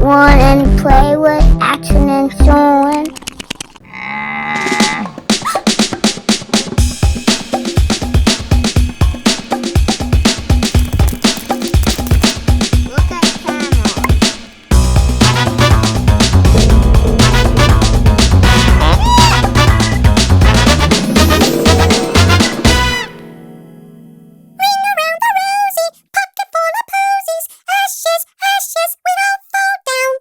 want and play with Atrin and Soren? Look at Camel. Ring around the rosy, pocket full of posies. Ashes, ashes, we all fall down.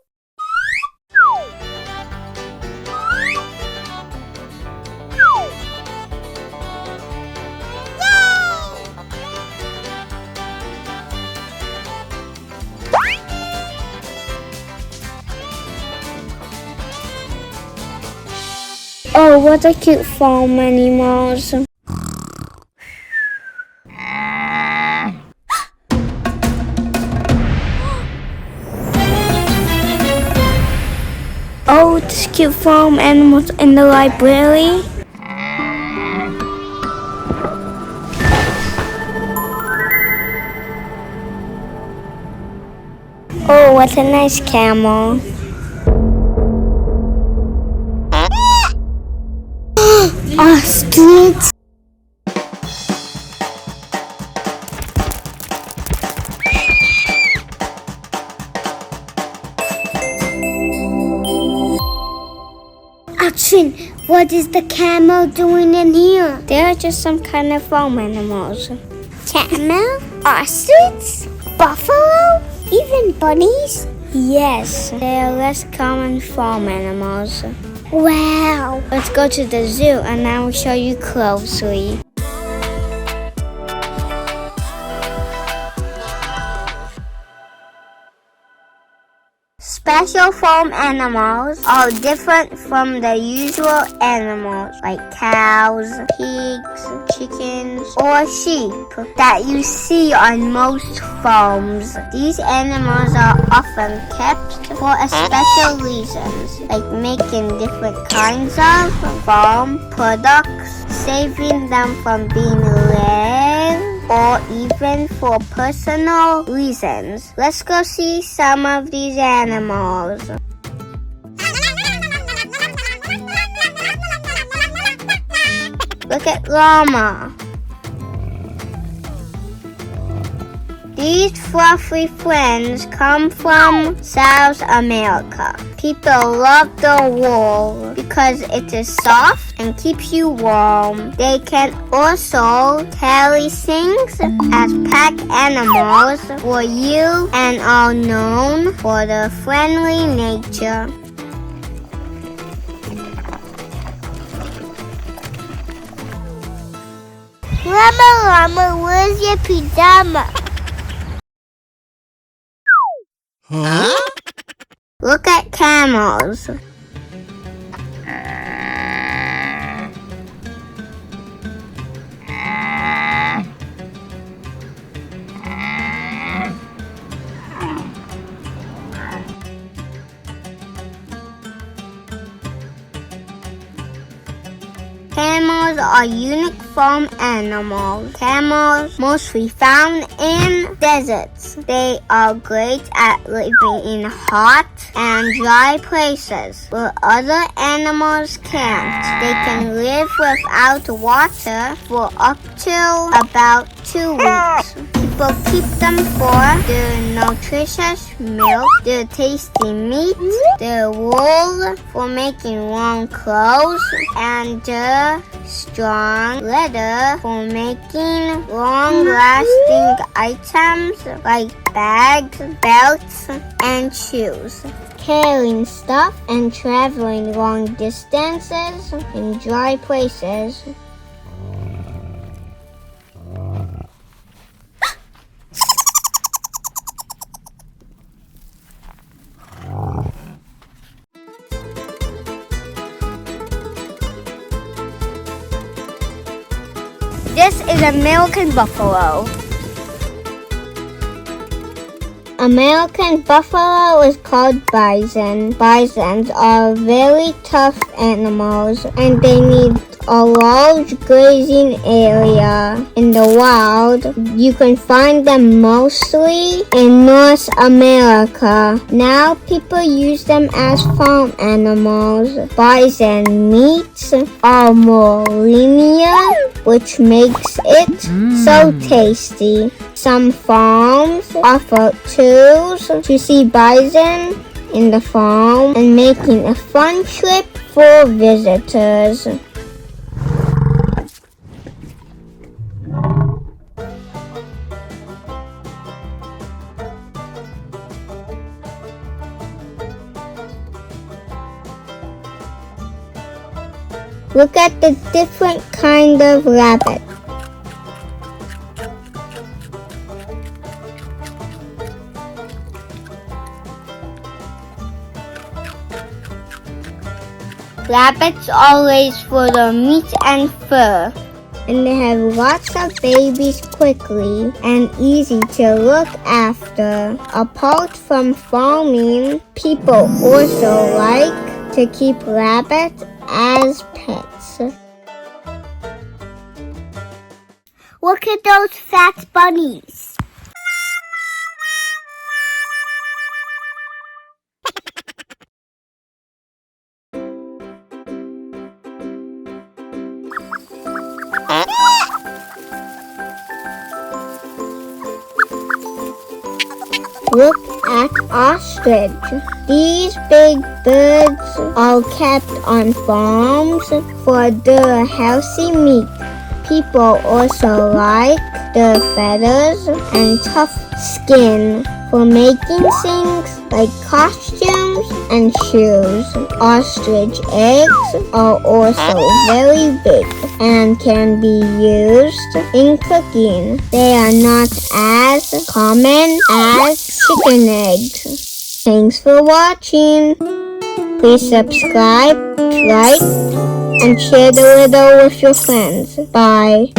Oh, what a cute farm animals. Oh, this cute farm animals in the library. Oh, what a nice camel. Ostrich. Atrin, what is the camel doing in here? They are just some kind of farm animals. Camel? Ostrich? Buffalo? Even bunnies? Yes, they are less common farm animals. Wow! Let's go to the zoo and I will show you closely. Special farm animals are different from the usual animals like cows, pigs, chickens, or sheep that you see on most farms. These animals are often kept for a special reasons, like making different kinds of farm products, saving them from being rare, or even for personal reasons. Let's go see some of these animals. Look at Llama. These fluffy friends come from South America. People love the wool because it is soft and keeps you warm. They can also carry things as pack animals for you and are known for their friendly nature. Llama, where's your pajama? Huh? Look at camels. Camels are unique farm animals. Camels mostly found in deserts. They are great at living in hot and dry places where other animals can't. They can live without water for up to about 2 weeks. People keep them for their nutritious milk, their tasty meat, their wool for making warm clothes, and their strong leather for making long-lasting items like bags, belts, and shoes. Carrying stuff and traveling long distances in dry places. This is American buffalo. American buffalo is called bison. Bisons are very tough animals and they need a large grazing area. In the wild, you can find them mostly in North America. Now people use them as farm animals. Bison meats are more linear, which makes it so tasty. Some farms offer tours to see bison in the farm and making a fun trip for visitors. Look at the different kind of rabbit. Rabbits are raised for their meat and fur, and they have lots of babies quickly and easy to look after. Apart from farming, people also like to keep rabbits as pets. Look at those fat bunnies. Look at ostrich. These big birds are kept on farms for their healthy meat. People also like their feathers and tough skin for making things like costumes and shoes. Ostrich eggs are also very big and can be used in cooking. They are not as common as chicken eggs. Thanks for watching. Please subscribe, like, and share the video with your friends. Bye.